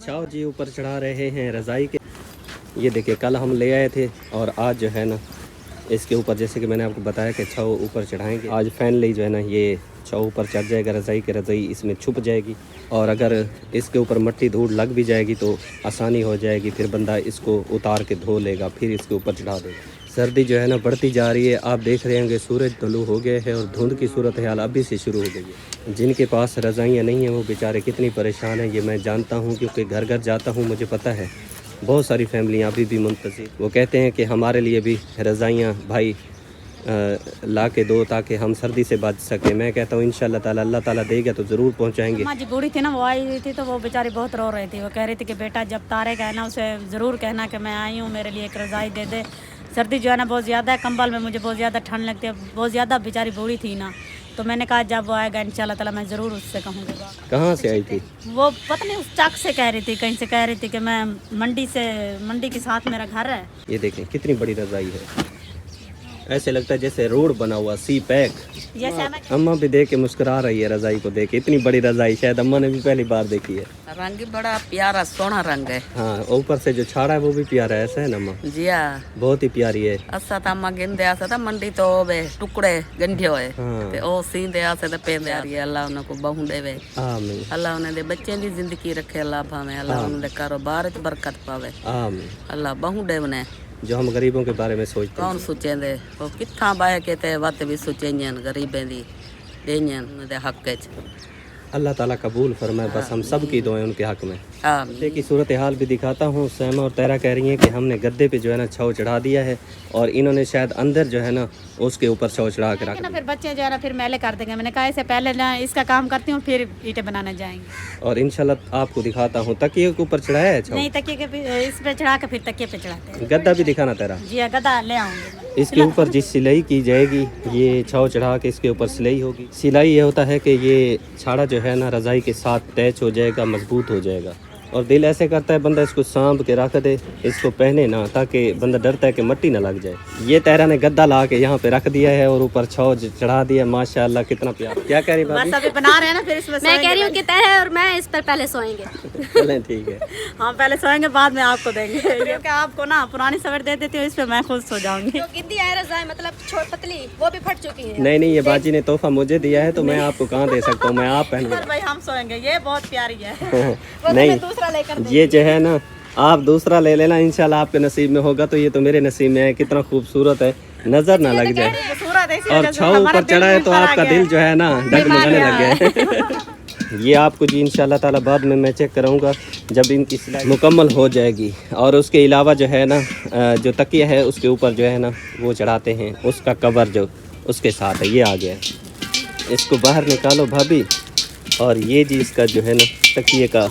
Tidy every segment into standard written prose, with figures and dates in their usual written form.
छाव जी ऊपर चढ़ा रहे हैं रज़ाई के। ये देखिए कल हम ले आए थे और आज जो है ना इसके ऊपर जैसे कि मैंने आपको बताया कि छाव ऊपर चढ़ाएंगे। आज फाइनली जो है ना ये छाव ऊपर चढ़ जाएगा रज़ाई के, रज़ाई इसमें छुप जाएगी और अगर इसके ऊपर मट्टी धूल लग भी जाएगी तो आसानी हो जाएगी, फिर बंदा इसको उतार के धो लेगा फिर इसके ऊपर चढ़ा देगा। सर्दी जो है ना बढ़ती जा रही है, आप देख रहे होंगे सूरज तुलू हो गए है और धुंध की सूरत हाल अभी से शुरू हो गई है। जिनके पास रज़ाइयाँ नहीं हैं वो बेचारे कितनी परेशान हैं ये मैं जानता हूँ, क्योंकि घर घर जाता हूँ, मुझे पता है बहुत सारी फैमिलियाँ अभी भी मुंतज़िर। वो कहते हैं कि हमारे लिए भी रज़ाइयाँ भाई ला के दो ताकि हम सर्दी से बच सकें। मैं कहता हूँ इंशाल्लाह ताला अल्लाह ताला देगा तो ज़रूर पहुँचाएंगे। माँ जी बूढ़ी थी ना, वो आई हुई थी तो वो बेचारी बहुत रो रही थी। वो कह रही थी कि बेटा जब तारे का है ना उसे ज़रूर कहना कि मैं आई हूँ, मेरे लिए एक रज़ाई दे दे। सर्दी जो है ना बहुत ज़्यादा है, कंबल में मुझे बहुत ज़्यादा ठंड लगती है, बहुत ज़्यादा बेचारी बूढ़ी थी ना, तो मैंने कहा जब वो आएगा इंशाल्लाह ताला मैं ज़रूर उससे कहूँगी। कहाँ से आई थी वो पता नहीं उस चक से कह रही थी, कहीं से कह रही थी कि मैं मंडी के साथ मेरा घर है। ये देखें कितनी बड़ी रज़ाई है, ऐसे लगता है जैसे रोड बना हुआ सी पैक। जैसे अम्मा भी देख के मुस्कुरा रही है रज़ाई को देख के, इतनी बड़ी रज़ाई शायद अम्मा ने भी पहली बार देखी है। रंग बड़ा प्यारा सोना रंग है। हाँ ऊपर से जो छाड़ा है वो भी प्यारा है, ऐसा है ना अम्मा? जी हाँ, बहुत ही प्यारी है। असा तो अम्मा गिंदे आसे तो मंडी तो वे टुकड़े गंढियो है हाँ। ते ओ सींदे आसे तो पेंदे आ रही है। अल्लाह उनको बहु देवे, आमीन अल्लाह उन्हें दे बच्चे की जिंदगी रखे, अल्लाह भावे, अल्लाह उन्हें दे कारोबार च बरकत पावे, आमीन। अल्लाह बहु दे उन्हें। जो हम गरीबों के बारे में सोचते कौन हैं, सोचेंदे वो कित्था बाय के ते वत भी सोचेंजन गरीबें दी देंजन दे हक च। अल्लाह ताला कबूल फरमाए, बस हम सब की दुआएं उनके हक में। आमीन। की सूरत हाल भी दिखाता हूँ। सैमा और तैरा कह रही हैं कि हमने गद्दे पे जो है ना छाव चढ़ा दिया है और इन्होंने शायद अंदर जो है ना उसके ऊपर छाव चढ़ा के रख ना, दिया। फिर बच्चे जो है ना फिर मैले कर देंगे। मैंने कहा इससे पहले ना इसका काम करती हूँ फिर ईंटें बनाने जाएंगे। और इंशाल्लाह आपको दिखाता हूँ। तकिए के ऊपर चढ़ाया है छाव? नहीं, तकिए के इस पे चढ़ा के फिर तकिए पे चढ़ाते हैं। गद्दा भी दिखाना तेरा? जी हाँ, गदा ले आऊंगी। इसके ऊपर जिस सिलाई की जाएगी ये छाव चढ़ा के इसके ऊपर सिलाई होगी। सिलाई ये होता है कि ये छाड़ा जो है ना रज़ाई के साथ अटैच हो जाएगा, मजबूत हो जाएगा। और दिल ऐसे करता है बंदा इसको सांभ के रख दे, इसको पहने ना, ताकि बंदा डरता है कि मट्टी ना लग जाए। ये तैरा ने गद्दा ला के यहाँ पे रख दिया है और ऊपर छाव चढ़ा दिया। माशाल्लाह कितना प्यारा। क्या कह रही भाभी? बस अभी बना रहे हैं ना, फिर इसमें मैं कह रही हूँ कि तय है और मैं इस पर पहले सोएंगे। चलें ठीक है। हाँ पहले सोएंगे बाद में आपको देंगे, क्योंकि आपको ना पुरानी सवर दे देती हूँ, इस पे मैं खुद सो जाऊंगी। जो गिद्दी है रज़ाई मतलब छोट पतली वो भी फट चुकी है। नहीं नहीं, ये बाजी ने तोहफा मुझे दिया है तो मैं आपको कहाँ दे सकता हूँ, मैं आप पहनूंगा। भाई हम सोएंगे, ये बहुत प्यारी है। नहीं दूसरा लेकर ये जो है ना आप दूसरा ले लेना, इंशाल्लाह आपके नसीब में होगा तो ये तो मेरे नसीब में है। कितना खूबसूरत है, नजर ना लग जाए। और छाव ऊपर चढ़ा है तो आपका दिल जो है ना डगमगाने लग गया है। ये आपको जी इंशाल्लाह ताला बाद में मैं चेक कराऊंगा जब इनकी सिलाई मुकम्मल हो जाएगी। और उसके अलावा जो है ना जो तकिया है उसके ऊपर जो है ना वो चढ़ाते हैं, उसका कवर जो उसके साथ है ये आ गया है। इसको बाहर निकालो भाभी। और ये जी इसका जो है ना तकिए का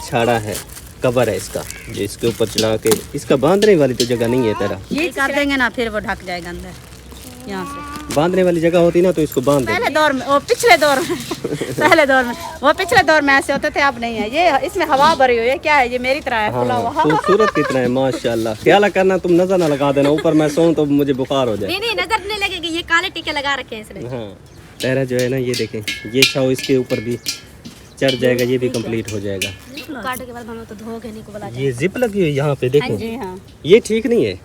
छाड़ा है, कवर है इसका, जो इसके ऊपर चढ़ा के इसका बांधने वाली तो जगह नहीं है तेरा। ये कर देंगे ना फिर वो ढक जाएगा अंदर। यहाँ से बांधने वाली जगह होती ना तो इसको बांध दे। पहले दौर में, वो पिछले दौर में पहले दौर में, वो पिछले दौर में ऐसे होते थे, अब नहीं है। ये इसमें हवा भरी हुई है, क्या है ये मेरी तरह है खुला हुआ। हाँ, खूबसूरत कितना है माशाल्लाह। ख्याल करना तुम नजर ना लगा देना, ऊपर मैं सोऊं तो मुझे बुखार हो जाए। नहीं नहीं नजर नहीं लगेगी, ये काले टीके लगा रखे हैं इसने। हाँ तेरा जो है ना ये देखें ये छाव इसके ऊपर भी चढ़ जाएगा, ये भी कंप्लीट हो जाएगा। काटो के बाद हम तो धो के नहीं को बुला। ये जिप लगी हुई यहाँ पे देखो, जी हाँ, ये ठीक नहीं है।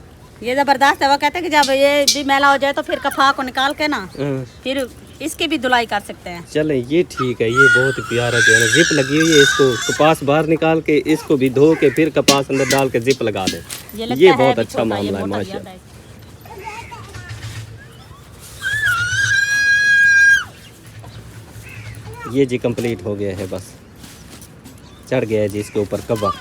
ये जबरदस्त है। वो कहते हैं कि जब ये भी मैला हो जाए तो फिर कफा को निकाल के ना हाँ, फिर इसकी भी धुलाई कर सकते हैं। चलें ये ठीक है। ये बहुत ही प्यारा जो है ना जिप लगी हुई है, इसको कपास बाहर निकाल के इसको भी धो के फिर कपास अंदर डाल के जिप लगा दे। लगता ये है बहुत अभी अच्छा छोटा, ये मामला है मोटा माशाल्लाह। ज्यादा है। ये जी कंप्लीट हो गया है, बस चढ़ गया है जी इसके ऊपर कवर।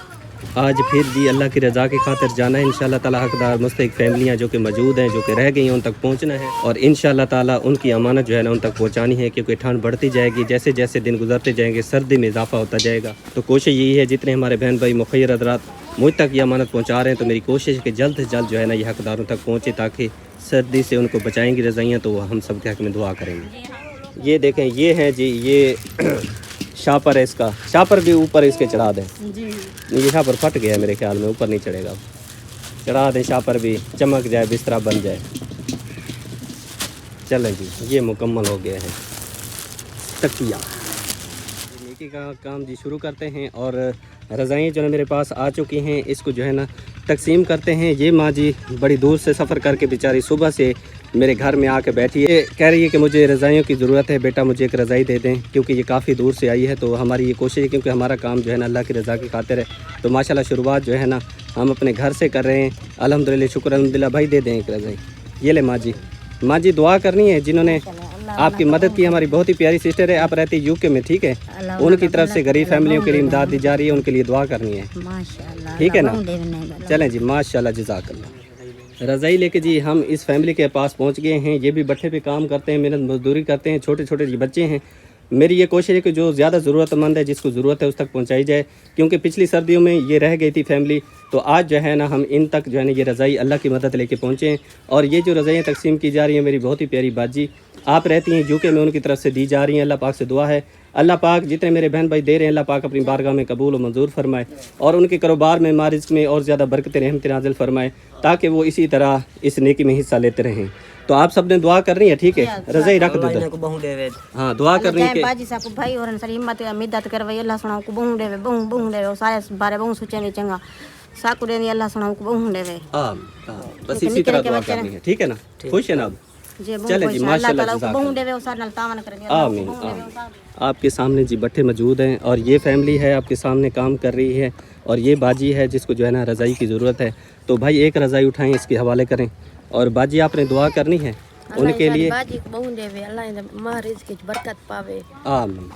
आज फिर जी अल्लाह की रज़ा की खातिर जाना है इंशाल्लाह ताला। हकदार मुस्तहिक फैमिलियाँ जो कि मौजूद हैं, जो कि रह गई हैं, उन तक पहुँचना है और इंशाल्लाह ताला उनकी अमानत जो है ना उन तक पहुँचानी है, क्योंकि ठंड बढ़ती जाएगी। जैसे जैसे दिन गुजरते जाएंगे सर्दी में इजाफा होता जाएगा। तो कोशिश यही है जितने हमारे बहन भाई मुखैर हज़रात मुझ तक ये अमानत पहुँचा रहे हैं, तो मेरी कोशिश है कि जल्द से जल्द जो है ना ये हकदारों तक पहुँचे, ताकि सर्दी से उनको बचाएँगी रज़ाइयाँ, तो हम सब के हक में दुआ करेंगे। ये देखें ये है जी ये शापर है, इसका शापर भी ऊपर इसके चढ़ा दें। जी ये शापर फट गया है मेरे ख्याल में, ऊपर नहीं चढ़ेगा। चढ़ा दें शापर भी, चमक जाए, बिस्तरा बन जाए। चलें जी ये मुकम्मल हो गया है तकिया। नेकी का काम जी शुरू करते हैं और रज़ाएँ जो है मेरे पास आ चुकी हैं, इसको जो है ना तकसीम करते हैं। ये माँ जी बड़ी दूर से सफ़र करके बेचारी सुबह से मेरे घर में आके बैठी है, कह रही है कि मुझे रज़ाइयों की ज़रूरत है, बेटा मुझे एक रज़ाई दे दें, क्योंकि ये काफ़ी दूर से आई है। तो हमारी ये कोशिश है, क्योंकि हमारा काम जो है ना अल्लाह की रज़ा की खातिर है, तो माशाल्लाह शुरुआत जो है ना हम अपने घर से कर रहे हैं। अल्हम्दुलिल्लाह, शुक्र अल्हम्दुलिल्लाह। भाई दे दें एक रज़ाई, ये ले माँ जी। माँ जी दुआ करनी है, जिन्होंने आपकी मदद की, हमारी बहुत ही प्यारी सिस्टर है, आप रहती यूके में, ठीक है, उनकी तरफ से गरीब फैमिलियों के लिए इमदाद दी जा रही है, उनके लिए दुआ करनी है, ठीक है ना। चलें जी, माशाल्लाह, जज़ाकल्लाह। रज़ाई लेके जी हम इस फैमिली के पास पहुंच गए हैं। ये भी भट्ठे पे काम करते हैं, मेहनत मजदूरी करते हैं, छोटे छोटे ये बच्चे हैं। मेरी ये कोशिश है कि जो ज़्यादा ज़रूरतमंद है, जिसको ज़रूरत है, उस तक पहुंचाई जाए, क्योंकि पिछली सर्दियों में ये रह गई थी फैमिली। तो आज जो है ना हम इन तक जो है ना ये रज़ाई अल्लाह की मदद लेके पहुँचे हैं। और ये जो रज़ाइयाँ तकसीम की जा रही हैं, मेरी बहुत ही प्यारी बाजी आप रहती हैं यूके में, उनकी तरफ से दी जा रही हैं। अल्लाह पाक से दुआ है, अल्लाह पाक जितने मेरे बहन भाई दे रहे हैं, अल्लाह पाक अपनी बारगाह में कबूल और मंजूर फरमाए, और उनके कारोबार में, मारिज़ में और ज़्यादा बरकत रहमत नाज़िल फरमाए, ताकि वो इसी तरह इस नेकी में हिस्सा लेते रहें। तो आप सब ने दुआ करनी है, ठीक है। रज़ाई रख दो, हाँ दुआ करनी है। बाजी साहब भाई और सारी हिम्मत मिदत करवाई, अल्लाह सुनाओ को बहु देवे, बहु देवे, सारे बारे बहु सोचेंगे चंगा साकु देनी, अल्लाह सुनाओ को बहु देवे। बस इसी तरह दुआ करनी है, ठीक है ना। खुश है ना अब? चले जी, माशाल्लाह, आमीन। आपके सामने जी भट्ठे मौजूद हैं, और ये फैमिली है आपके सामने काम कर रही है, और ये बाजी है जिसको जो है ना रज़ाई की ज़रूरत है। तो भाई एक रज़ाई उठाएं, इसके हवाले करें, और बाजी आपने दुआ करनी है उनके लिए। आमीन।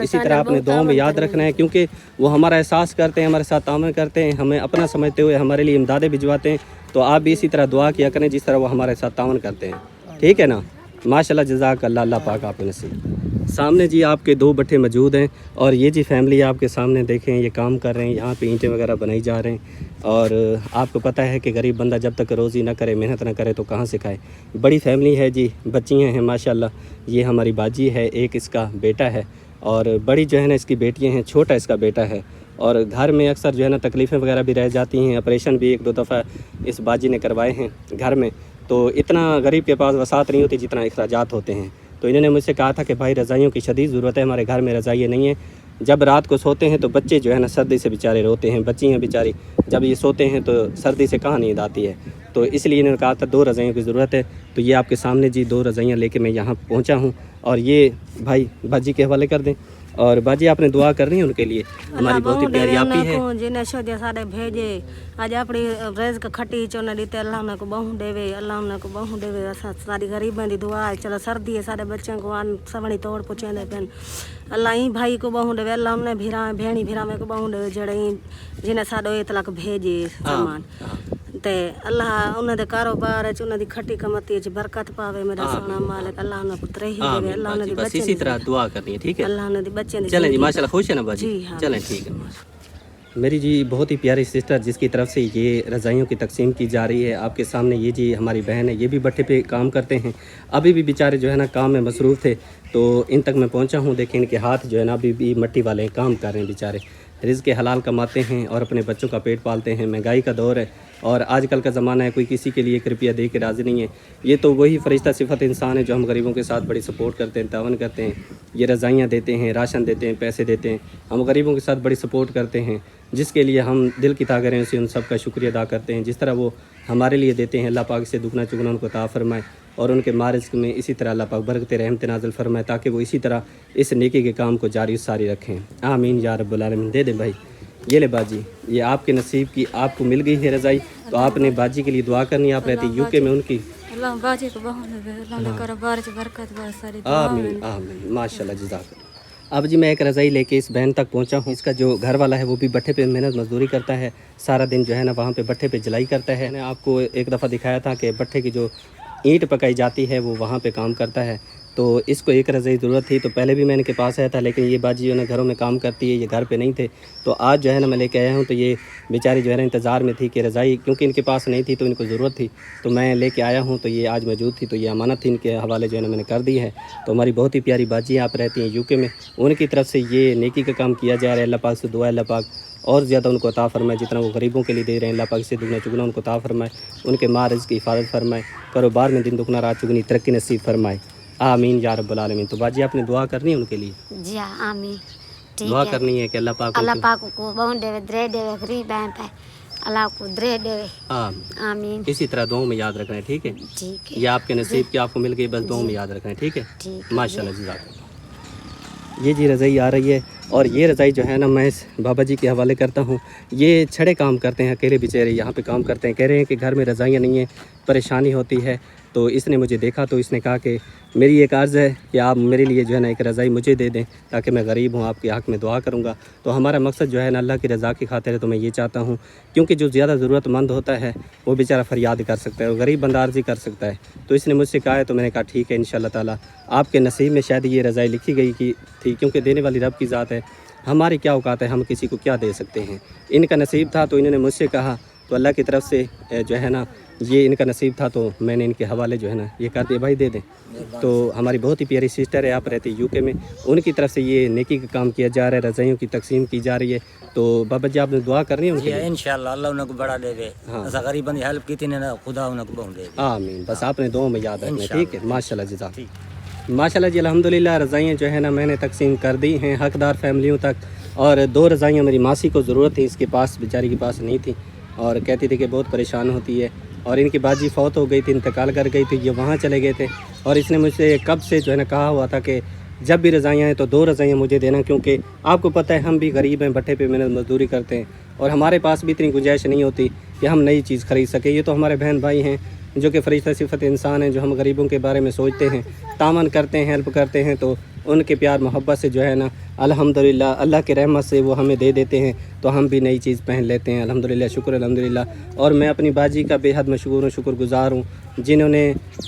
इसी तरह आपने दुआ में याद रखना है, क्योंकि वो हमारा एहसास करते हैं, हमारे साथ तामन करते हैं, हमें अपना समझते हुए हमारे लिए इमदादें भिजवाते हैं। तो आप भी इसी तरह दुआ किया करें जिस तरह वो हमारे साथ तामन करते हैं, ठीक है ना। माशाल्लाह, जज़ाकल्लाह, अल्लाह पाक आपको नसीब। सामने जी आपके दो भट्ठे मौजूद हैं, और ये जी फैमिली आपके सामने देखें, ये काम कर रहे हैं, यहाँ पे ईंटें वगैरह बनाई जा रहे हैं। और आपको पता है कि गरीब बंदा जब तक रोज़ी ना करे, मेहनत ना करे, तो कहाँ से खाए। बड़ी फैमिली है जी, बच्चियाँ हैं माशाल्लाह। ये हमारी बाजी है, एक इसका बेटा है, और बड़ी जो है ना इसकी बेटियाँ हैं, छोटा इसका बेटा है। और घर में अक्सर जो है ना तकलीफ़ें वगैरह भी रह जाती हैं, ऑपरेशन भी एक दो दफ़ा इस बाजी ने करवाए हैं घर में। तो इतना गरीब के पास वसात नहीं होती जितना अखराजात होते हैं। तो इन्होंने मुझसे कहा था कि भाई रज़ाइयों की शदीद ज़रूरत है, हमारे घर में रज़ाइयाँ नहीं हैं। जब रात को सोते हैं तो बच्चे जो है ना सर्दी से बेचारे रोते हैं, बच्चियाँ बेचारी जब ये सोते हैं तो सर्दी से कहाँ नींद आती है। तो इसलिए इन्होंने कहा था 2 रज़ाइयों की ज़रूरत है। तो ये आपके सामने जी 2 रज़ाइयाँ लेके मैं यहाँ पहुँचा हूँ, और ये भाई बाजी के हवाले कर दें। और बाजी आपने दुआ करनी है उनके लिए, हमारी बहुत ही प्यारी आपी है। जिन्हें शोदे सारे भेजे आज अपनी रेज का खटी चोने दीते, अल्लाह उन्हें को बहु देवे, अल्लाह उन्हें को बहु देवे। सारी गरीबों की दुआ है, चलो सर्दी है, सारे बच्चों को आन सवणी तोड़ पुछेंदे पेन, अल्लाह ही भाई को बहु देवे, अल्लाह उन्हें भीरा भेणी भीरा में को बहु देवे, जड़े जिन्हें साडो इतलाक भेजे सामान ते अल्लाह उन्हें कारोबार उन्हें खटी कमती बरकत पावे, मेरा सोना मालिक, अल्लाह उन्हें पुत्र ही देवे, अल्लाह उन्हें बस इसी तरह दुआ करनी है, ठीक है। अल्लाह उन्हें बच्चे चलें जी, माशाल्लाह, खुश है ना बाजी? चलें, ठीक है। मेरी जी बहुत ही प्यारी सिस्टर जिसकी तरफ से ये रज़ाइयों की तकसीम की जा रही है, आपके सामने ये जी हमारी बहन है, ये भी भट्ठे पे काम करते हैं। अभी भी बेचारे जो है ना काम में मसरूफ़ थे, तो इन तक मैं पहुंचा हूं। देखें इनके हाथ जो है ना अभी भी मट्टी वाले हैं, काम कर रहे हैं बेचारे, रिज़्क़ के हलाल कमाते हैं और अपने बच्चों का पेट पालते हैं। महंगाई का दौर है, और आजकल का ज़माना है, कोई किसी के लिए 1 रुपया दे के राज़ी नहीं है। ये तो वही फ़रिश्ता सिफत इंसान है जो हम गरीबों के साथ बड़ी सपोर्ट करते हैं, तावन करते हैं। ये रज़ाइयाँ देते हैं, राशन देते हैं, पैसे देते हैं, हम गरीबों के साथ बड़ी सपोर्ट करते हैं, जिसके लिए हम दिल की ताकरें से उन सब का शुक्रिया अदा करते हैं। जिस तरह वो हमारे लिए देते हैं, अल्लाह पाक से दुगना चुगना उनको अता फरमाए, और उनके मारिज़ में इसी तरह अल्लाह पाक बरकत रहमत नाज़िल फरमाए, ताकि वो इसी तरह इस नेकी के काम को जारी सारी रखें। आमीन या रब्बुल आलमीन। दे दें भाई, ये ले बाजी, ये आपके नसीब की आपको मिल गई है रज़ाई, तो आपने बाजी के लिए दुआ करनी है। आप रहती यूके में, उनकी अल्लाह बाजी को बहुत अल्लाह कारोबार से बरकत बहुत सारी। आमीन आमीन, माशाल्लाह, जज़ाकल्लाह। अब जी मैं एक रज़ाई लेके इस बहन तक पहुंचा हूँ। इसका जो घर वाला है वो भी भट्ठे पे मेहनत मजदूरी करता है, सारा दिन जो है ना वहाँ पे भट्ठे पे जलाई करता है। मैंने आपको एक दफ़ा दिखाया था कि भट्ठे की जो ईंट पकाई जाती है वो वहाँ पे काम करता है। तो इसको एक रज़ाई ज़रूरत थी, तो पहले भी मैं इनके पास आया था, लेकिन ये बाजी जो है घरों में काम करती है, ये घर पे नहीं थे। तो आज जो है ना मैं लेके आया हूँ। तो ये बेचारी जो है ना इंतज़ार में थी कि रज़ाई, क्योंकि इनके पास नहीं थी तो इनको ज़रूरत थी, तो मैं लेके आया हूँ। तो ये आज मौजूद थी, तो ये अमानत थी, इनके हवाले जो है ना मैंने कर दी है। तो हमारी बहुत ही प्यारी बाजी आप रहती हैं यूके में, उनकी तरफ से ये नेकी का काम किया जा रहा है। अल्लाह पाक से दुआ है, अल्लाह पाक और ज़्यादा उनको अता फरमाए, जितना वो गरीबों के लिए दे रहे हैं, अल्लाह पाक से दुगना चुगना उनको अता फरमाए, उनके माँ रिज़्क़ की हिफाजत फरमाए, कारोबार में दिन दुगना रात चुगनी तरक्की नसीब फरमाए। आमीन या रब्बुल आलमीन। तो बाजी आपने दुआ करनी है उनके लिए? जी हाँ, आमीन। दुआ करनी है कि अल्लाह पाक अल्लाह पाक को बहु देवे द्रे देवे गरीब हैं पे अल्लाह को द्रे देवे आमीन। इसी तरह दुआओं में याद रखना है, ठीक है? ठीक है ये आपके नसीब की आपको मिल गई, बस दुआओं में याद रखना है, ठीक है? ठीक माशाल्लाह जज़ाकल्लाह। ये जी रज़ाई आ रही है और ये रज़ाई जो है ना मैं इस बाबा जी के हवाले करता हूँ। ये छड़े काम करते हैं, अकेले बेचारे यहाँ पे काम करते हैं। कह रहे हैं कि घर में रज़ाइयाँ नहीं है, परेशानी होती है। तो इसने मुझे देखा तो इसने कहा कि मेरी एक अर्ज़ है कि आप मेरे लिए जो है ना एक रज़ाई मुझे दे दें ताकि मैं गरीब हूँ, आपके हक़ में दुआ करूँगा। तो हमारा मकसद जो है ना अल्लाह की रज़ा की खातिर है। तो मैं ये चाहता हूँ क्योंकि जो ज़्यादा ज़रूरतमंद होता है वो बेचारा फरियाद कर सकता है और गरीब बंदा अर्ज़ी कर सकता है। तो इसने मुझसे कहा है तो मैंने कहा ठीक है, इंशाअल्लाह ताला आपके नसीब में शायद ये रज़ाई लिखी गई की थी, क्योंकि देने वाली रब की ज़ात है। हमारी क्या औकात है, हम किसी को क्या दे सकते हैं। इनका नसीब था तो इन्होंने मुझसे कहा, तो अल्लाह की तरफ से जो है ना ये इनका नसीब था तो मैंने इनके हवाले जो है ना ये कर दिया, भाई दे दें। तो हमारी बहुत ही प्यारी सिस्टर है, आप रहती यूके में, उनकी तरफ से ये नेकी का काम किया जा रहा है, रज़ाइयों की तकसीम की जा रही है। तो बाबा जी आपने दुआ करनी है उनके लिए? इंशाअल्लाह अल्लाह उनको बड़ा देवे। ऐसा गरीबन की हेल्प की थी ना, खुदा उनको बहुत देवे। आमीन। बस आपने दुआ में याद रखना है, ठीक है? माशाल्लाह जज़ा। माशाल्लाह जी अल्हम्दुलिल्लाह रज़ाइयाँ जो है ना मैंने तकसीम कर दी हैं हक़दार फैमिलियों तक। और 2 रज़ाइयाँ मेरी मासी को ज़रूरत थी, इसके पास बेचारी के पास नहीं थी और कहती थी कि बहुत परेशान होती है। और इनकी बाजी फौत हो गई थी, इंतकाल कर गई थी, ये वहाँ चले गए थे। और इसने मुझसे कब से जो है ना कहा हुआ था कि जब भी रज़ाइयाँ हैं तो 2 रज़ाइयाँ मुझे देना, क्योंकि आपको पता है हम भी गरीब हैं, भट्टे पे मेहनत मजदूरी करते हैं और हमारे पास भी इतनी गुंजाइश नहीं होती कि हम नई चीज़ ख़रीद सकें। ये तो हमारे बहन भाई हैं जो कि फ़रिश्ता सिफ़त इंसान हैं, जो हम गरीबों के बारे में सोचते हैं, तामन करते हैं, हेल्प करते हैं। तो उनके प्यार मोहब्बत से जो है ना अल्हम्दुलिल्लाह अल्लाह के रहमत से वो हमें दे देते हैं तो हम भी नई चीज़ पहन लेते हैं। अल्हम्दुलिल्लाह, शुक्र अल्हम्दुलिल्लाह। और मैं अपनी बाजी का बेहद मशहूर हूँ, शुक्रगुज़ार हूँ, जिन्होंने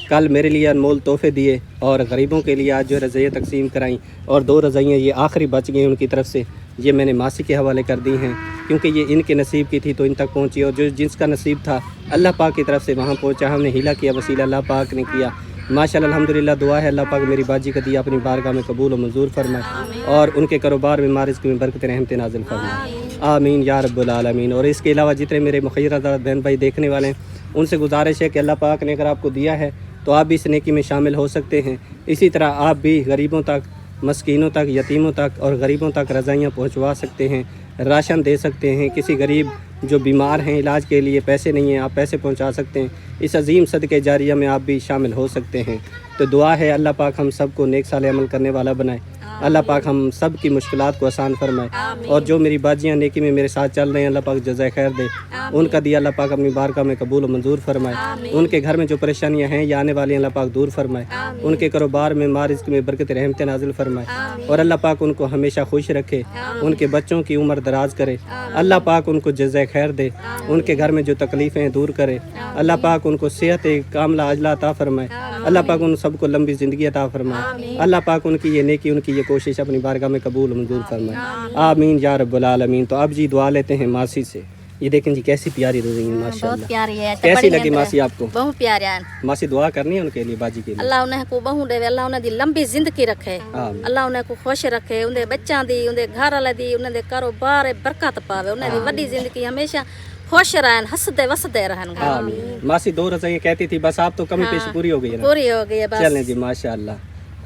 कल मेरे लिए अनमोल तोहफ़े दिए और गरीबों के लिए आज जो रज़ाइयाँ तकसीम कराई। और 2 रज़ाइयाँ ये आखिरी बच गई उनकी तरफ से, ये मैंने मासी के हवाले कर दी हैं क्योंकि ये इनके नसीब की थी तो इन तक पहुँची। और जो जिसका नसीब था अल्लाह पाक की तरफ से वहाँ पहुँचा, हमने हीला किया, वसीला अल्लाह पाक ने किया। माशाअल्लाह अल्हम्दुलिल्लाह। दुआ है अल्लाह पाक मेरी बाजी का दिया अपनी बारगाह में कबूल और मंजूर फरमाए और उनके कारोबार में मारिज़्क़ में बरकत रहमत नाज़िल फरमाए, आमीन या रब्बुल आलमीन। और इसके अलावा जितने मेरे मुखय्यरदार बहन भाई देखने वाले हैं उनसे गुजारिश है कि अल्लाह पाक ने अगर आपको दिया है तो आप भी इस नेकी में शामिल हो सकते हैं। इसी तरह आप भी गरीबों तक, मस्कीनों तक, यतीमों तक और गरीबों तक रज़ाइयाँ पहुँचवा सकते हैं, राशन दे सकते हैं। किसी गरीब जो बीमार हैं, इलाज के लिए पैसे नहीं हैं, आप पैसे पहुंचा सकते हैं। इस अजीम सदक़े जारिया में आप भी शामिल हो सकते हैं। तो दुआ है अल्लाह पाक हम सब को नेक साले अमल करने वाला बनाए, अल्लाह पाक हम सब की मुश्किलात को आसान फरमाए। और जो मेरी बाजियाँ नेकी में मेरे साथ चल रहे हैं अल्लाह पाक जज़ाए खैर दे, उनका दिया अल्लाह पाक अपनी बारगाह में कबूल और मंजूर फरमाए। उनके घर में जो परेशानियाँ हैं या आने वाली अल्लाह पाक दूर फरमाए, उनके कारोबार में मारिज़्क़ में बरकत रहमत नाज़िल फरमाए और अल्लाह पाक उनको हमेशा खुश रखे, उनके बच्चों की उम्र दराज करे, अल्लाह पाक उनको जज़ाए खैर दे, उनके घर में जो तकलीफ़ें हैं दूर करे, अल्लाह पाक उनको सेहत कामला अजला अता फरमाए, अल्लाह पाक उन सबको लंबी ज़िंदगी अता फरमाए, अल्लाह पाक उनकी ये नेकी, उनकी ये कोशिश अपनी बारगाह में कबूल मंजूर फरमाए, आमीन या रब्बुल आलमीन। तो अब जी दुआ लेते हैं मासी से। ये देखें जी कैसी प्यारी रज़ाई है माशाअल्लाह। बहुत प्यारी है। कैसी लगी मासी आपको? बहुत प्यारे हैं। मासी दुआ करनी है उनके लिए, बाजी के लिए? अल्लाह उन्हें को बहु देवे, अल्लाह उन्हें दी लंबी जिंदगी रखे, आमीन। अल्लाह उन्हें को खुश रखे, उन्हें बच्चा दी, उन्हें घर वाले दी, उन्हें कारोबार बरकत पावे, उन्हें दी वड्डी जिंदगी हमेशा खुश रहन, हंसदे वसदे रहन। आमीन। मासी 2 रज़ाइयाँ कहती थी, बस आप तो कमी पेशी पूरी हो गई है ना? पूरी हो गई है बस। चलें जी माशाअल्लाह।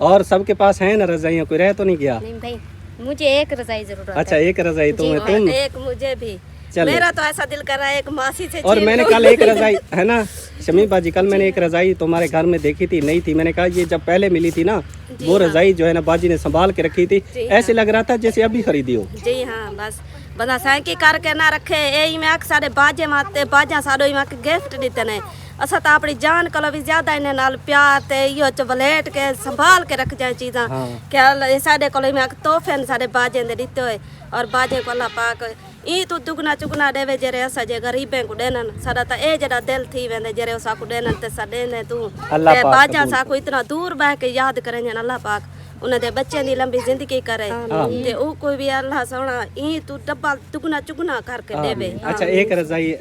और सबके पास है ना रज़ाइयाँ, कोई रह तो नहीं गया? नहीं भाई, मुझे एक रजाई जरूरत है। अच्छा, एक रज़ाई तुम्हें, तुम? एक मुझे भी। चले। मेरा तो ऐसा दिल कर रहा है एक मासी से और छीन मैंने लूं। कल एक रज़ाई है ना शमीम बाजी, कल मैंने एक रज़ाई तुम्हारे घर में देखी थी, नहीं थी। मैंने कहा ये जब पहले मिली थी ना वो रज़ाई जो है ना बाजी ने संभाल के रखी थी, ऐसे लग रहा था जैसे अभी खरीदी हो। जी हाँ, बस बंदा साइकी करके ना रखे, यही मैं सारे बाजे माते बाजा साडो ही माके गिफ्ट दिते ने। असा तो अपनी जान कोलो भी ज्यादा इन्हें नाल प्यार ते इहो चवलेट के संभाल के रख जाए चीज़ां के साडे कोलो मैं तोहफे ने साडे बाजे दे दिते होए। और बाजे को अल्लाह पाक ई तू दुगना चुगना देवे जेरे असा जे गरीबें को देनन, साडा ता ए जड़ा दिल थी वेंदे जेरे असा को देनन ते साडे ने तू अल्लाह ते पाक बाजा सा को इतना दूर बह के याद करें अल्लाह पाक उन्हें दे बच्चे दी लंबी जिंदगी करे ते ओ कोई भी अल्लाह सोना ई तू डब्बा दुगना चुगना करके देवे। अच्छा, एक रज़ाई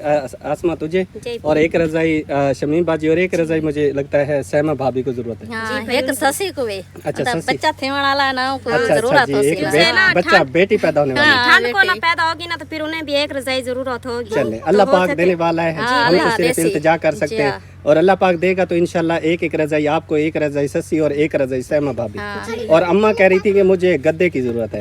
आसमा तुझे और एक रज़ाई शमीम बाजी और एक रज़ाई मुझे लगता है सहमा भाभी को जरूरत है। हाँ, एक ससी को भी अच्छा, ससी। बच्चा थे वाला ना को अच्छा, जरूरत जी, हो एक बच्चा बेटी पैदा होने वाली है। ठंड को ना पैदा होगी ना तो फिर उन्हें भी एक रजाई जरूरत होगी। चले, अल्लाह पाक देने वाला है, हम तो सिर्फ इल्तिजा कर सकते हैं। और अल्लाह पाक देगा तो इंशाल्लाह एक एक रजाई आपको, एक रजाई सस्सी और एक रजाई सैमा भाभी। और अम्मा कह रही थी कि मुझे गद्दे की जरूरत है।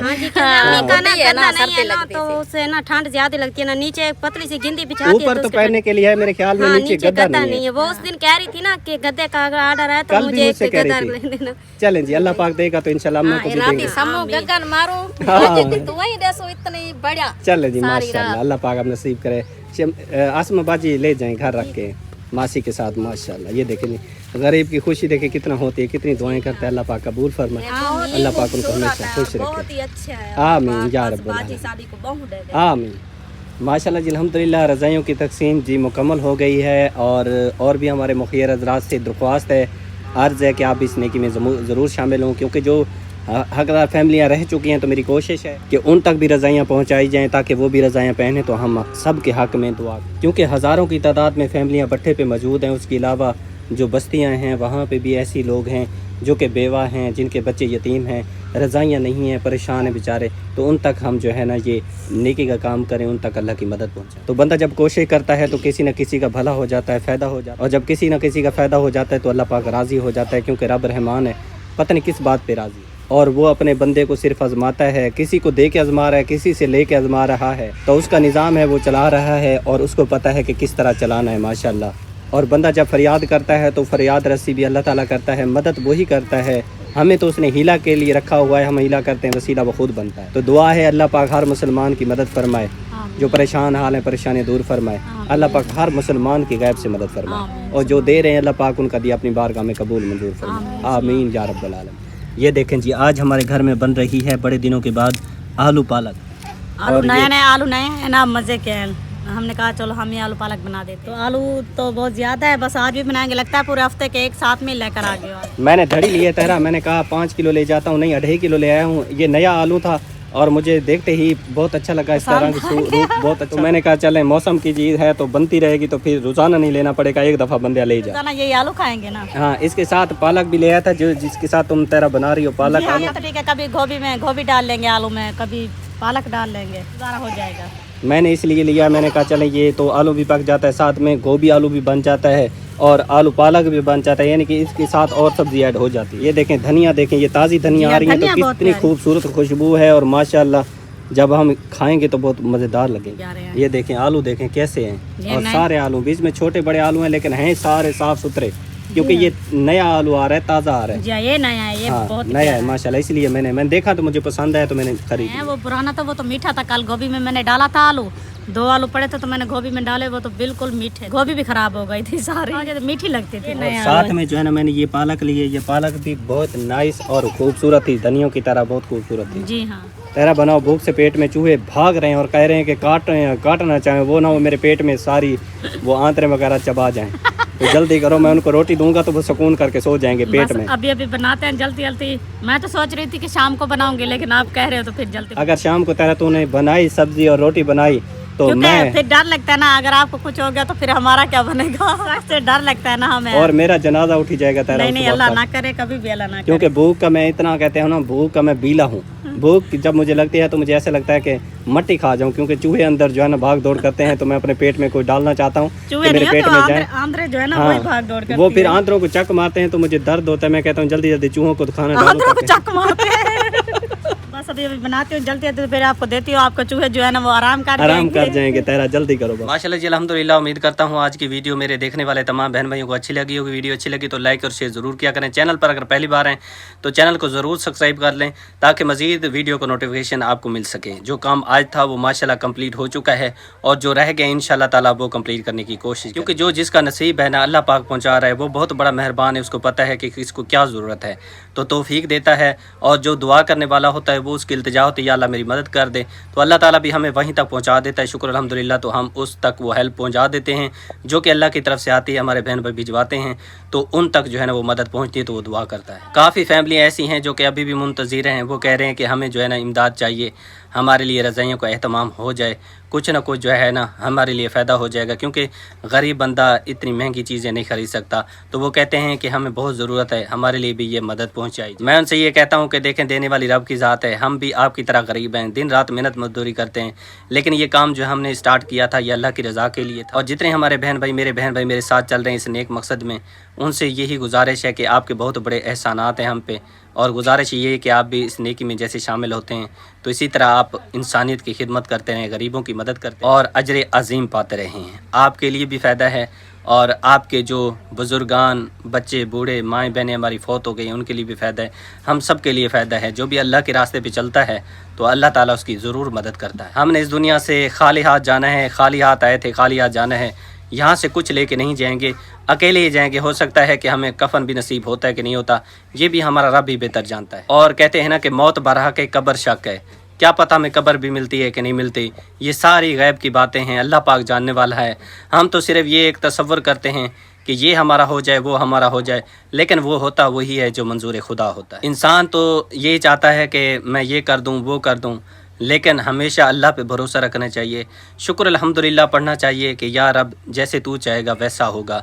तो उससे ना ठंड ज्यादा लगती है ना, नीचे एक पतली सी गिंदी बिछा दी ऊपर तो पहनने के लिए है मेरे ख्याल में, नीचे गद्दा नहीं है। वो उस दिन कह रही थी ना कि गद्दे का अगर ऑर्डर है तो कल भी मुझे मुझसे एक कह गद्दा रही ले देना। थी। चलें जी, अल्लाह पाक देगा तो इंशाल्लाह अम्मा को भी देंगे। समो गगन मारो हाँ। तो वही देसो इतनी बढ़िया। चले जी माशाल्लाह, अल्लाह पाक आप नसीब करे। आसमा बाजी ले जाएं घर रख के मासी के साथ माशाल्लाह। ये देखें गरीब की खुशी देखे कितना होती है, कितनी दुआएं करते हैं। अल्लाह पाक कबूल फरमाए, अल्लाह पाक उनको हमेशा खुश रखे। बहुत ही अच्छा है। आमीन या रब्बल आलमीन, शादी को बहू दे दे। आमीन। माशाल्लाह जी अल्हम्दुलिल्लाह रज़ाइयों की तकसीम जी मुकम्मल हो गई है। और भी हमारे मुखियर हज़रात से दरख्वास्त है, अर्ज़ है कि आप इस नेकी में ज़रूर शामिल हों, क्योंकि जो हकदार फैमिलियाँ रह चुकी हैं तो मेरी कोशिश है कि उन तक भी रज़ाइयाँ पहुँचाई जाएँ ताकि वो भी रज़ाइयाँ पहने तो हम सब के हक़ में दुआ, क्योंकि हज़ारों की तादाद में फैमिलियाँ भट्ठे पे मौजूद हैं। उसके अलावा जो बस्तियाँ हैं वहाँ पे भी ऐसी लोग हैं जो कि बेवा हैं, जिनके बच्चे यतीम हैं, रज़ाइयाँ नहीं हैं, परेशान हैं बेचारे। तो उन तक हम जो है ना ये नेकी का काम करें, उन तक अल्लाह की मदद पहुँचाएं। तो बंदा जब कोशिश करता है तो किसी न किसी का भला हो जाता है, फ़ायदा हो जाता है। और जब किसी न किसी का फ़ायदा हो जाता है तो अल्लाह पाक राज़ी हो जाता है, क्योंकि रब रहमान है, पता नहीं किस बात पे राज़ी है। और वो अपने बंदे को सिर्फ आजमाता है, किसी को दे के आजमा रहा है, किसी से ले के आजमा रहा है। तो उसका निज़ाम है वो चला रहा है और उसको पता है कि किस तरह चलाना है माशाल्लाह। और बंदा जब फरियाद करता है तो फरियाद रसी भी अल्लाह ताला करता है, मदद वही करता है। हमें तो उसने हीला के लिए रखा हुआ है, हम हीला करते हैं, वसीला वो खुद बनता है। तो दुआ है अल्लाह पाक हर मुसलमान की मदद फरमाए, जो परेशान हाल है परेशानी दूर फरमाए। अल्लाह पाक हर मुसलमान की गैब से मदद फरमाए, और जो दे रहे हैं अल्लाह पाक उनका दिया अपनी बारगाह में कबूल मंजूर फरमाए। आमीन या रब्बल आलमीन। ये देखें जी, आज हमारे घर में बन रही है बड़े दिनों के बाद आलू पालक। आलू नए आलू नए हैं ना, मज़े के हैं। हमने कहा चलो हम ही आलू पालक बना देते। तो आलू तो बहुत ज़्यादा है, बस आज भी बनाएंगे, लगता है पूरे हफ्ते के एक साथ में लेकर आ गए। मैंने धड़ी लिए तहरा, मैंने कहा 5 किलो ले जाता हूँ, नहीं 2.5 किलो ले आया हूँ। ये नया आलू था और मुझे देखते ही बहुत अच्छा लगा, इसका रंग रूप बहुत अच्छा। तो मैंने कहा चलें मौसम की चीज़ है तो बनती रहेगी, तो फिर रोज़ाना नहीं लेना पड़ेगा, एक दफ़ा बंदे ले जा। यही आलू खाएंगे ना। हाँ, इसके साथ पालक भी ले आया था, जो जिसके साथ तुम तेरा बना रही हो पालक आलू। तो ठीक है, कभी गोभी डाल लेंगे आलू में, कभी पालक डाल लेंगे, गुजारा हो जाएगा। मैंने इसलिए लिया, मैंने कहा चलें ये तो आलू भी पक जाता है, साथ में गोभी आलू भी बन जाता है और आलू पालक भी बन जाता है, यानी कि इसके साथ और सब्जी ऐड हो जाती है। ये देखें धनिया, देखें ये ताज़ी धनिया आ रही है, तो कितनी खूबसूरत खुशबू है और माशाल्लाह जब हम खाएंगे तो बहुत मज़ेदार लगेंगे। ये देखें आलू देखें कैसे हैं, और सारे आलू बीच में छोटे बड़े आलू हैं लेकिन हैं सारे साफ़ सुथरे, क्योंकि ये नया आलू आ रहा है, ताज़ा आ रहा है। ये नया है, ये बहुत नया है माशाल्लाह, इसलिए मैंने देखा तो मुझे पसंद आया तो मैंने खरीदा। वो पुराना था, वो तो मीठा था। कल गोभी में मैंने डाला था आलू, 2 आलू पड़े थे तो मैंने गोभी में डाले, वो तो बिल्कुल मीठे, गोभी भी खराब हो गई थी सारी, तो मीठी लगती थी। साथ में जो है ना मैंने ये पालक लिए, ये पालक भी बहुत नाइस और खूबसूरत थी, धनियों की तरह बहुत खूबसूरत थी। जी हाँ, तेरा बनाओ, भूख से पेट में चूहे भाग रहे हैं और कह रहे हैं कि काटना चाहें, वो ना वो मेरे पेट में सारी वो आंतरें वगैरह चबा जाएं। तो जल्दी करो, मैं उनको रोटी दूंगा तो वो सुकून करके सो जाएंगे पेट में। अभी बनाते हैं जल्दी। मैं तो सोच रही थी कि शाम को बनाऊंगी, लेकिन आप कह रहे हो तो फिर जल्दी। अगर शाम को तेरा तूने बनाई सब्जी और रोटी बनाई तो मैं फिर डर लगता है ना, अगर आपको कुछ हो गया तो फिर हमारा क्या बनेगा, से डर लगता है ना हमें। और मेरा जनाजा उठी जाएगा तेरा। नहीं अल्लाह ना करे, कभी भी अल्लाह ना करे। क्योंकि भूख का मैं इतना कहते हैं ना, भूख का मैं बीला हूँ। भूख जब मुझे लगती है तो मुझे ऐसा लगता है कि मट्टी खा जाऊं, क्योंकि चूहे अंदर जो है ना भाग दौड़ करते हैं, तो मैं अपने पेट में कोई डालना चाहता हूँ कि मेरे पेट में जाए। आंद्रे जो है ना वही भाग दौड़ करती है। वो फिर आंतरों को चक मारते हैं तो मुझे दर्द होता है। मैं कहता हूँ जल्दी चूहों को खाना डालो। आंतरों को चक मारते हैं। बस अभी बनाती हूँ जल्दी, तो फिर आपको देती हूँ, आपको चूहे जो है ना वो आराम कर जाएंगे। तेरा जल्दी करो माशाल्लाह जी अल्हम्दुलिल्लाह। उम्मीद करता हूँ आज की वीडियो मेरे देखने वाले तमाम बहन भाइयों को अच्छी लगी होगी। वीडियो अच्छी लगी तो लाइक और शेयर जरूर किया करें। चैनल पर अगर पहली बार हैं तो चैनल को ज़रूर सब्सक्राइब कर लें, ताकि मज़ीद वीडियो को नोटिफिकेशन आपको मिल सके। जो काम आज था वो माशाल्लाह कंप्लीट हो चुका है, और जो रह गया इंशाल्लाह ताला वो कंप्लीट करने की कोशिश, क्योंकि जो जिसका नसीब है ना अल्लाह पाक पहुँचा रहा है, वो बहुत बड़ा मेहरबान है। उसको पता है कि किसको क्या ज़रूरत है, तो तौफीक देता है। और जो दुआ करने वाला होता है वो उसकी इल्तिजा होती है, या अल्लाह मेरी मदद कर दे, तो अल्लाह ताला भी हमें वहीं तक पहुँचा देता है। शुक्र अल्हम्दुलिल्लाह। तो हम उस तक वो हेल्प पहुँचा देते हैं जो कि अल्लाह की तरफ से आती है, हमारे बहन भाई भिजवाते हैं, तो उन तक जो है ना वो मदद पहुँचती है, तो वो दुआ करता है। काफ़ी फैमिली ऐसी हैं जो कि अभी भी मुंतज़िर हैं, वो कह रहे हैं कि हमें जो है ना इमदाद चाहिए, ہمارے لیے رضائیوں کا اہتمام ہو جائے، کچھ نہ کچھ جو ہے نا ہمارے لیے فائدہ ہو جائے گا، کیونکہ غریب بندہ اتنی مہنگی چیزیں نہیں خرید سکتا، تو وہ کہتے ہیں کہ ہمیں بہت ضرورت ہے، ہمارے لیے بھی یہ مدد پہنچائی۔ میں ان سے یہ کہتا ہوں کہ دیکھیں دینے والی رب کی ذات ہے، ہم بھی آپ کی طرح غریب ہیں، دن رات محنت مزدوری کرتے ہیں، لیکن یہ کام جو ہم نے اسٹارٹ کیا تھا یہ اللہ کی رضا کے لیے تھا، اور جتنے ہمارے بہن بھائی میرے ساتھ چل رہے ہیں اس نیک مقصد میں، ان سے یہی گزارش ہے کہ آپ کے بہت بڑے احسانات ہیں ہم پہ، اور گزارش یہ ہے کہ آپ بھی اس نیکی میں جیسے شامل ہوتے ہیں تو اسی طرح آپ انسانیت کی خدمت کرتے رہیں، غریبوں کی مدد کرتے ہیں اور اجر عظیم پاتے رہے ہیں۔ آپ کے لیے بھی فائدہ ہے، اور آپ کے جو بزرگان، بچے، بوڑھے، مائیں بہنیں ہماری فوت ہو گئی ہیں ان کے لیے بھی فائدہ ہے، ہم سب کے لیے فائدہ ہے۔ جو بھی اللہ کے راستے پہ چلتا ہے تو اللہ تعالیٰ اس کی ضرور مدد کرتا ہے۔ ہم نے اس دنیا سے خالی ہاتھ جانا ہے، خالی ہاتھ آئے تھے، خالی ہاتھ جانا ہے، یہاں سے کچھ لے کے نہیں جائیں گے، اکیلے ہی جائیں گے۔ ہو سکتا ہے کہ ہمیں کفن بھی نصیب ہوتا ہے کہ نہیں ہوتا، یہ بھی ہمارا رب ہی بہتر جانتا ہے۔ اور کہتے ہیں نا کہ موت برحق ہے، قبر شک ہے، کیا پتہ ہمیں قبر بھی ملتی ہے کہ نہیں ملتی، یہ ساری غیب کی باتیں ہیں، اللہ پاک جاننے والا ہے۔ ہم تو صرف یہ ایک تصور کرتے ہیں کہ یہ ہمارا ہو جائے، وہ ہمارا ہو جائے، لیکن وہ ہوتا وہی ہے جو منظور خدا ہوتا ہے۔ انسان تو یہی چاہتا ہے کہ میں یہ کر دوں، وہ کر دوں، لیکن ہمیشہ اللہ پہ بھروسہ رکھنا چاہیے، شکر الحمدللہ پڑھنا چاہیے کہ یا رب جیسے تو چاہے گا ویسا ہوگا،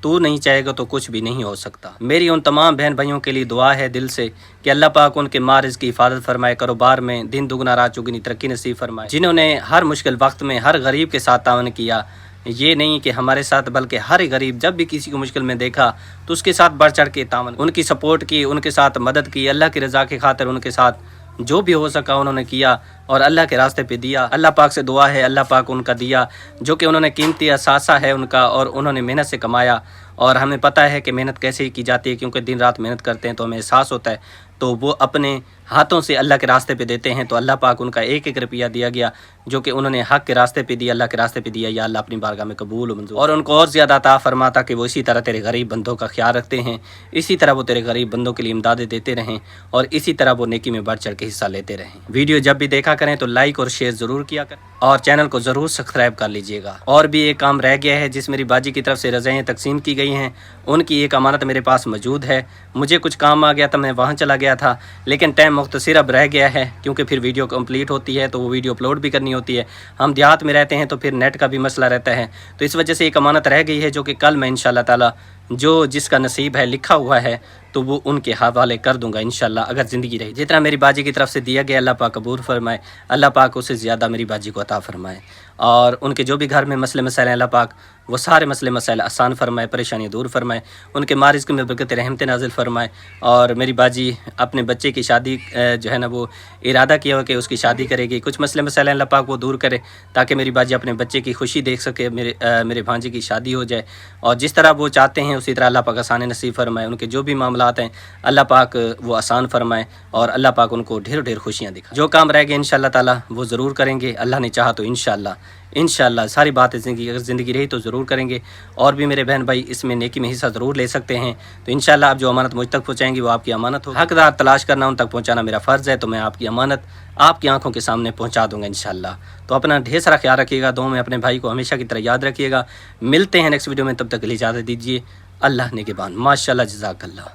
تو نہیں چاہے گا تو کچھ بھی نہیں ہو سکتا۔ میری ان تمام بہن بھائیوں کے لیے دعا ہے دل سے کہ اللہ پاک ان کے مارز کی حفاظت فرمائے، کاروبار میں دن دگنا رات چگنی ترقی نصیب فرمائے، جنہوں نے ہر مشکل وقت میں ہر غریب کے ساتھ تعاون کیا، یہ نہیں کہ ہمارے ساتھ بلکہ ہر غریب جب بھی کسی کو مشکل میں دیکھا تو اس کے ساتھ بڑھ چڑھ کے تعاون، ان کی سپورٹ کی، ان کے ساتھ مدد کی، اللہ کی رضا کی خاطر ان کے ساتھ جو بھی ہو سکا انہوں نے کیا اور اللہ کے راستے پہ دیا۔ اللہ پاک سے دعا ہے اللہ پاک ان کا دیا جو کہ انہوں نے قیمتی اثاثہ ہے ان کا، اور انہوں نے محنت سے کمایا، اور ہمیں پتہ ہے کہ محنت کیسے کی جاتی ہے کیونکہ دن رات محنت کرتے ہیں تو ہمیں احساس ہوتا ہے، تو وہ اپنے ہاتھوں سے اللہ کے راستے پہ دیتے ہیں، تو اللہ پاک ان کا ایک ایک روپیہ دیا گیا جو کہ انہوں نے حق کے راستے پہ دیا، اللہ کے راستے پہ دیا، یا اللہ اپنی بارگاہ میں قبول و منظور، اور ان کو اور زیادہ عطا فرماتا کہ وہ اسی طرح تیرے غریب بندوں کا خیال رکھتے ہیں، اسی طرح وہ تیرے غریب بندوں کے لیے امدادیں دیتے رہیں، اور اسی طرح وہ نیکی میں بڑھ چڑھ کے حصہ لیتے رہیں۔ ویڈیو جب بھی دیکھا کریں تو لائک اور شیئر ضرور کیا کریں، اور چینل کو ضرور سبسکرائب کر لیجئے گا۔ اور بھی ایک کام رہ گیا ہے جس میری باجی کی طرف سے رضائیں تقسیم کی گئی ہیں، ان کی ایک امانت میرے پاس موجود ہے، مجھے کچھ کام آ گیا تھا میں وہاں چلا گیا تھا، لیکن ٹائم مختصر اب رہ گیا ہے کیونکہ پھر ویڈیو کمپلیٹ ہوتی ہے تو وہ ویڈیو اپلوڈ بھی کرنی ہوتی ہے، ہم دیہات میں رہتے ہیں تو پھر نیٹ کا بھی مسئلہ رہتا ہے، تو اس وجہ سے ایک امانت رہ گئی ہے جو کہ کل میں انشاءاللہ تعالی جو جس کا نصیب ہے لکھا ہوا ہے تو وہ ان کے حوالے کر دوں گا انشاءاللہ اگر زندگی رہی۔ جتنا میری باجی کی طرف سے دیا گیا اللہ پاک قبول فرمائے، اللہ پاک اسے زیادہ میری باجی کو عطا فرمائے، اور ان کے جو بھی گھر میں مسئلے مسائل ہیں اللہ پاک وہ سارے مسئلے مسائل آسان فرمائے، پریشانی دور فرمائے، ان کے مارزق میں برکت رحمت نازل فرمائے، اور میری باجی اپنے بچے کی شادی جو ہے نا وہ ارادہ کیا ہو کہ اس کی شادی کرے گی، کچھ مسئلے مسائل اللہ پاک وہ دور کرے تاکہ میری باجی اپنے بچے کی خوشی دیکھ سکے، میرے بھانجے کی شادی ہو جائے، اور جس طرح وہ چاہتے ہیں اسی طرح اللہ پاک آسان نصیب فرمائے، ان کے جو بھی معاملات ہیں اللہ پاک وہ آسان فرمائے، اور اللہ پاک ان کو ڈھیر ڈھیر خوشیاں دکھائے۔ جو کام رہ گئے انشاءاللہ تعالی وہ ضرور کریں گے، اللہ نے چاہا تو انشاءاللہ ساری باتیں اگر زندگی رہی تو ضرور کریں گے، اور بھی میرے بہن بھائی اس میں نیکی میں حصہ ضرور لے سکتے ہیں، تو انشاءاللہ آپ جو امانت مجھ تک پہنچائیں گی وہ آپ کی امانت ہوگی، حقدار تلاش کرنا ان تک پہنچانا میرا فرض ہے، تو میں آپ کی امانت آپ کی آنکھوں کے سامنے پہنچا دوں گا انشاءاللہ۔ تو اپنا ڈھیر سارا خیال رکھیے گا، دعاؤں میں اپنے بھائی کو ہمیشہ کی طرح یاد رکھیے گا، ملتے ہیں نیکسٹ ویڈیو میں، تب تک کے لیے اجازت دیجیے، اللہ نگہبان، ماشاءاللہ، جزاک اللہ۔